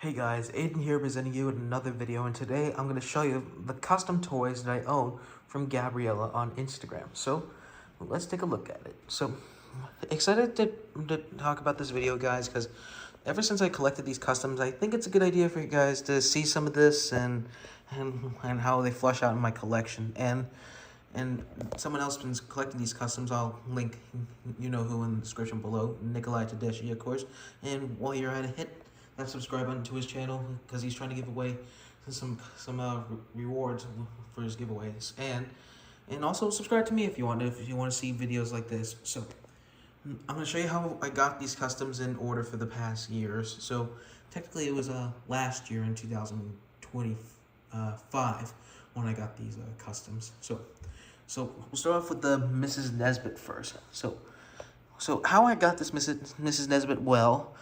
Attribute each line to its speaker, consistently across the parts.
Speaker 1: Hey guys, Aiden here presenting you with another video, and today I'm going to show you the custom toys that I own from Gabriella on Instagram. So let's take a look at it. So excited to talk about this video, guys, because ever since I collected these customs, I think it's a good idea for you guys to see some of this and how they flush out in my collection. And someone else been collecting these customs. I'll link you know who in the description below, Nikolai Tedeschi, of course. And while you're at it, hit that subscribe button to his channel because he's trying to give away some rewards for his giveaways. And also subscribe to me if you want to see videos like this. So I'm gonna show you how I got these customs in order for the past years. So technically it was last year in 2025 when I got these customs. So we'll start off with the Mrs. Nesbitt first. So how I got this Mrs. Nesbitt? Well,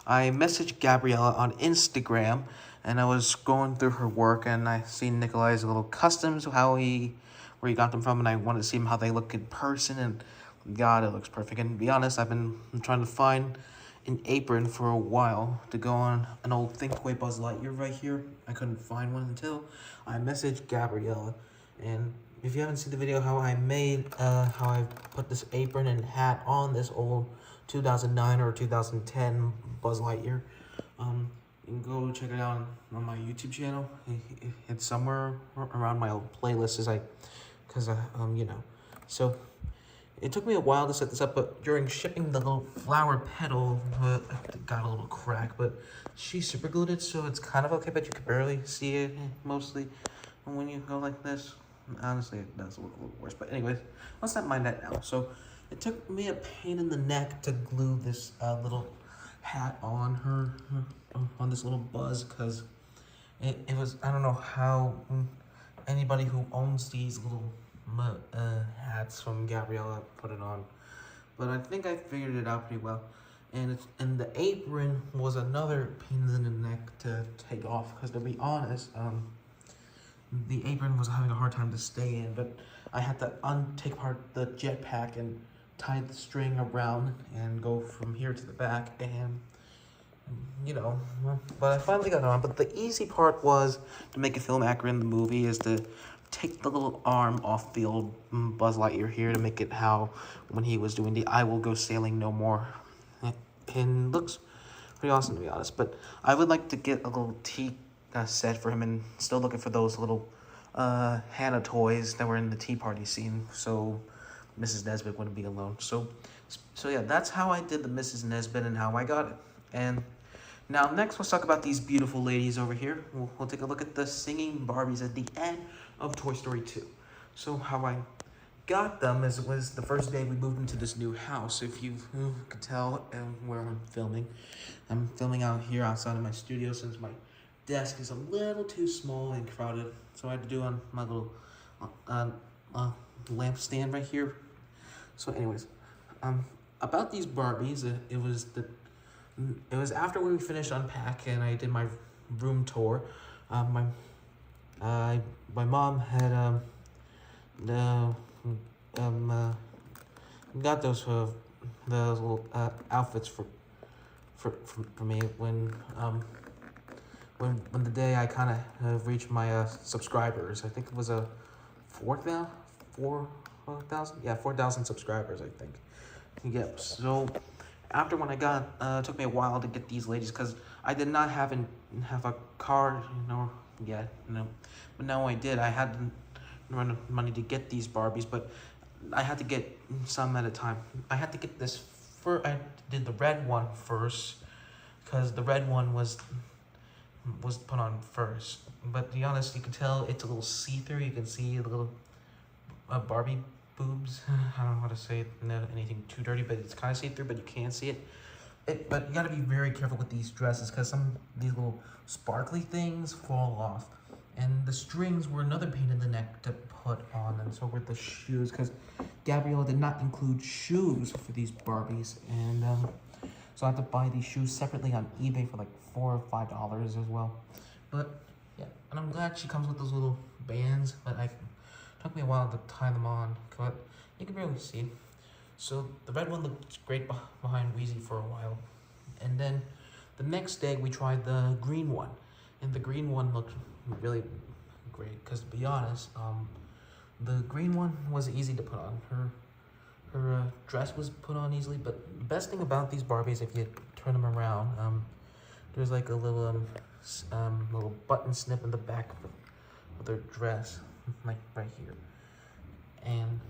Speaker 1: I messaged Gabriella on Instagram, and I was going through her work, and I seen Nikolai's little customs, where he got them from, and I wanted to see how they look in person, and God, it looks perfect. And to be honest, I've been trying to find an apron for a while to go on an old Thinkway Buzz Lightyear right here. I couldn't find one until I messaged Gabriella. And if you haven't seen the video how I put this apron and hat on this old 2009 or 2010 Buzz Lightyear, you can go check it out on my YouTube channel. It's somewhere around my old playlists, So it took me a while to set this up, but during shipping, the little flower petal got a little crack, but she super glued it, so it's kind of okay, but you can barely see it mostly when you go like this. Honestly, it does look a little worse, but anyways, let's not mind that now. So it took me a pain in the neck to glue this little hat on her, on this little Buzz, because it was, I don't know how anybody who owns these little hats from Gabriella put it on, but I think I figured it out pretty well. And the apron was another pain in the neck to take off, because to be honest, the apron was having a hard time to stay in, but I had to take apart the jetpack and tie the string around and go from here to the back, and but I finally got it on. But the easy part was to make it film accurate in the movie is to take the little arm off the old Buzz Lightyear here to make it how when he was doing the "I will go sailing no more," and looks pretty awesome, to be honest. But I would like to get a little tea set for him, and still looking for those little Hannah toys that were in the tea party scene, so Mrs. Nesbitt wouldn't be alone. So yeah, that's how I did the Mrs. Nesbitt and how I got it. And now next, let's talk about these beautiful ladies over here. We'll take a look at the singing Barbies at the end of Toy Story 2. So how I got them was the first day we moved into this new house. If you could tell where I'm filming out here outside of my studio, since my desk is a little too small and crowded, so I had to do on my little lamp stand right here. So anyways, about these Barbies, it was after we finished unpack and I did my room tour. My mom had got those little outfits for me when the day I kind of reached my subscribers. I think it was a 4,000 subscribers, I think. Yep. So after when I got, it took me a while to get these ladies because I did not have a car, yet, but now I did. I had to run money to get these Barbies, but I had to get some at a time. I had to get this I did the red one first because the red one was put on first. But to be honest, you can tell it's a little see-through. You can see the little Barbie boobs. I don't know how to say it, anything too dirty, but it's kind of see-through, but you can see it. But you gotta be very careful with these dresses because these little sparkly things fall off. And the strings were another pain in the neck to put on, and so were the shoes, because Gabriella did not include shoes for these Barbies, and so I had to buy these shoes separately on eBay for like $4 or $5 as well. But yeah, and I'm glad she comes with those little bands, but it took me a while to tie them on, but you can barely see. So the red one looked great behind Wheezy for a while, and then The next day we tried the green one, and the green one looked really great. Because to be honest, the green one was easy to put on. Her dress was put on easily, but the best thing about these Barbies, if you turn them around, there's like a little little button snip in the back of their dress, like right here. And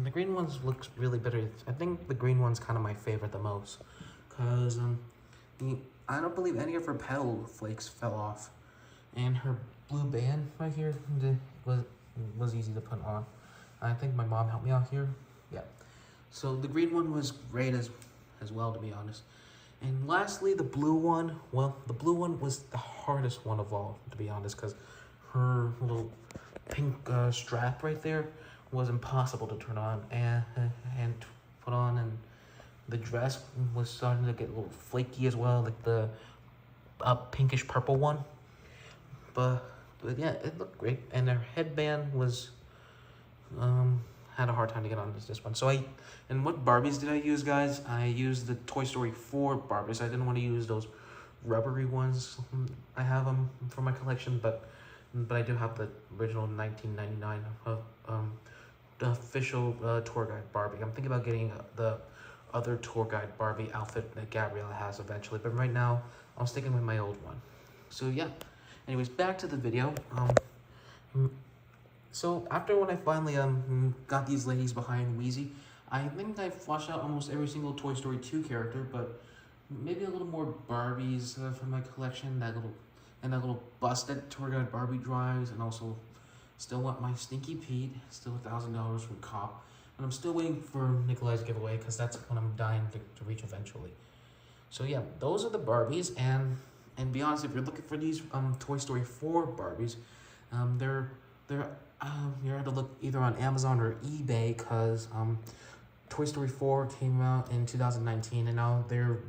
Speaker 1: the green ones looks really better. I think the green one's kind of my favorite the most, cause I don't believe any of her petal flakes fell off, and her blue band right here was easy to put on. I think my mom helped me out here. Yeah. So the green one was great as well, to be honest. And lastly, the blue one. Well, the blue one was the hardest one of all, to be honest, because her little pink strap right there was impossible to turn on and put on, and the dress was starting to get a little flaky as well, like the pinkish purple one. But yeah, it looked great, and her headband was had a hard time to get on this one. So and what Barbies did I use, guys? I used the Toy Story 4 Barbies. I didn't want to use those rubbery ones. I have them for my collection, but I do have the original 1999 the official tour guide Barbie. I'm thinking about getting the other tour guide Barbie outfit that Gabriella has eventually, but right now I'm sticking with my old one. So yeah, anyways, back to the video. So after when I finally got these ladies behind Wheezy, I think I flushed out almost every single Toy Story 2 character, but maybe a little more Barbies from my collection. That little bus that tour guide Barbie drives, and also still want my Stinky Pete, still $1,000 from Cop, and I'm still waiting for Nikolai's giveaway because that's what I'm dying to reach eventually. So yeah, those are the Barbies, and be honest, if you're looking for these Toy Story 4 Barbies, you have to look either on Amazon or eBay, because Toy Story 4 came out in 2019, and now they're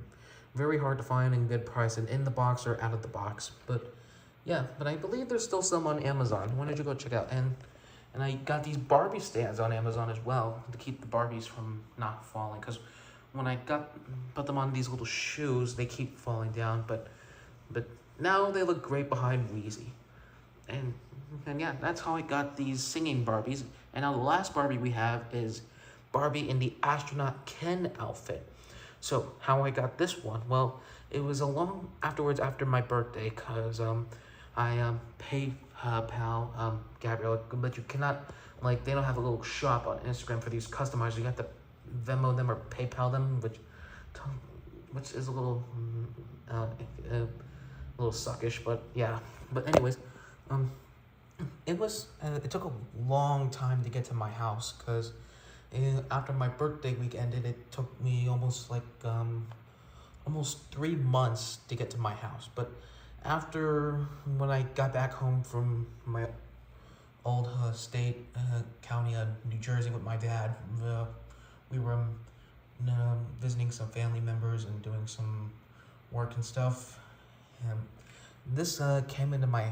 Speaker 1: very hard to find and good price, and in the box or out of the box. But yeah, but I believe there's still some on Amazon. Why don't you go check out? And I got these Barbie stands on Amazon as well to keep the Barbies from not falling, because when I put them on these little shoes, they keep falling down, but now they look great behind Wheezy. And yeah, that's how I got these singing Barbies. And now the last Barbie we have is Barbie in the astronaut Ken outfit. So how I got this one? Well, it was afterwards after my birthday, because I PayPal Gabriella, but you cannot, like, they don't have a little shop on Instagram for these customizers. You have to Venmo them or PayPal them, which is a little suckish, but yeah. But anyways, it took a long time to get to my house, because after my birthday week ended, it took me almost 3 months to get to my house. But after when I got back home from my old county of New Jersey with my dad, we were visiting some family members and doing some work and stuff. And this came into my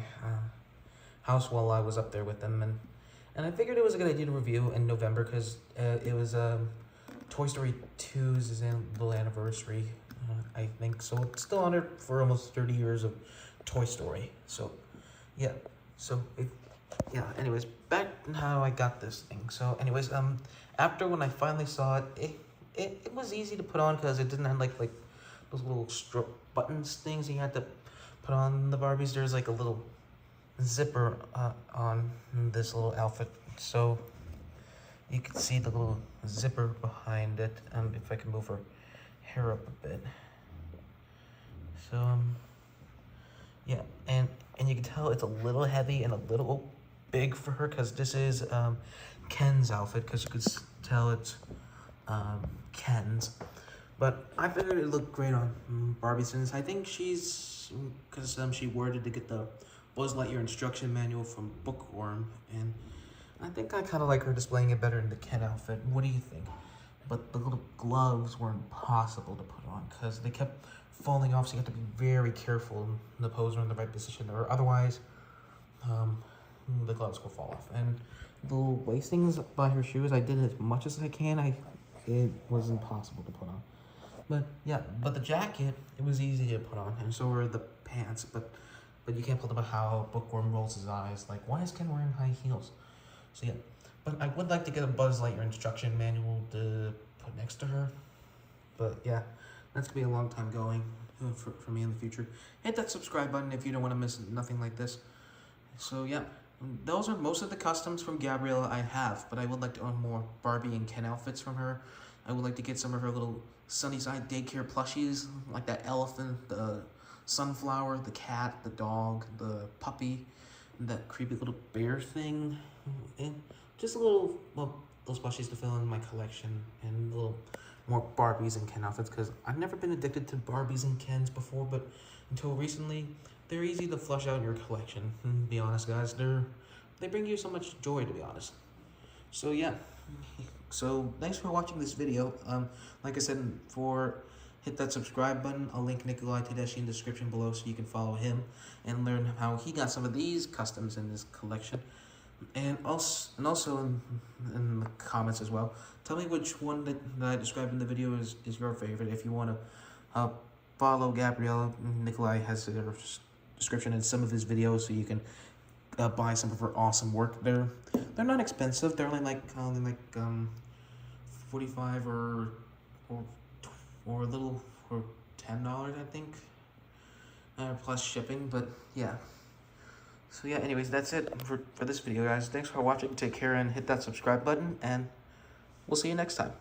Speaker 1: house while I was up there with them, and I figured it was a good idea to review in November, because it was Toy Story 2's little anniversary, I think. So it's still on it for almost 30 years of Toy Story. So yeah, anyways, back to how I got this thing. So anyways, after when I finally saw it was easy to put on, because it didn't have like those little stroke buttons things you had to put on the Barbies. There's like a little zipper on this little outfit, so you can see the little zipper behind it. If I can move her hair up a bit. So yeah, and you can tell it's a little heavy and a little big for her, because this is Ken's outfit, because you could tell it's Ken's. But I figured it looked great on Barbie, since I think because she worded to get the Buzz Lightyear instruction manual from Bookworm, and I think I kind of like her displaying it better in the Ken outfit. What do you think? But the little gloves were impossible to put on, because they kept falling off, so you have to be very careful in the pose or in the right position, or otherwise the gloves will fall off. And the little lacings by her shoes, I did as much as I can. It was impossible to put on. But yeah, but the jacket, it was easy to put on, and so were the pants. But you can't put about how Bookworm rolls his eyes. Like, why is Ken wearing high heels? So yeah, but I would like to get a Buzz Lightyear instruction manual to put next to her. But yeah, that's gonna be a long time going for me in the future. Hit that subscribe button if you don't want to miss nothing like this. So yeah, those are most of the customs from Gabriella I have, but I would like to own more Barbie and Ken outfits from her. I would like to get some of her little Sunnyside daycare plushies, like that elephant, the sunflower, the cat, the dog, the puppy, and that creepy little bear thing. And just a little, well, those plushies to fill in my collection, and a little more Barbies and Ken outfits, because I've never been addicted to Barbies and Kens before, but until recently, they're easy to flush out in your collection. To be honest, guys, they bring you so much joy, to be honest. So yeah, so thanks for watching this video. Like I said, hit that subscribe button. I'll link Nikolai Tedeschi in the description below so you can follow him and learn how he got some of these customs in his collection. And also in the comments as well, tell me which one that I described in the video is your favorite. If you want to follow Gabriella, Nikolai has a description in some of his videos so you can buy some of her awesome work. They're not expensive. They're only like $45 or a little for $10, I think, plus shipping. But yeah. So yeah, anyways, that's it for this video, guys. Thanks for watching. Take care and hit that subscribe button, and we'll see you next time.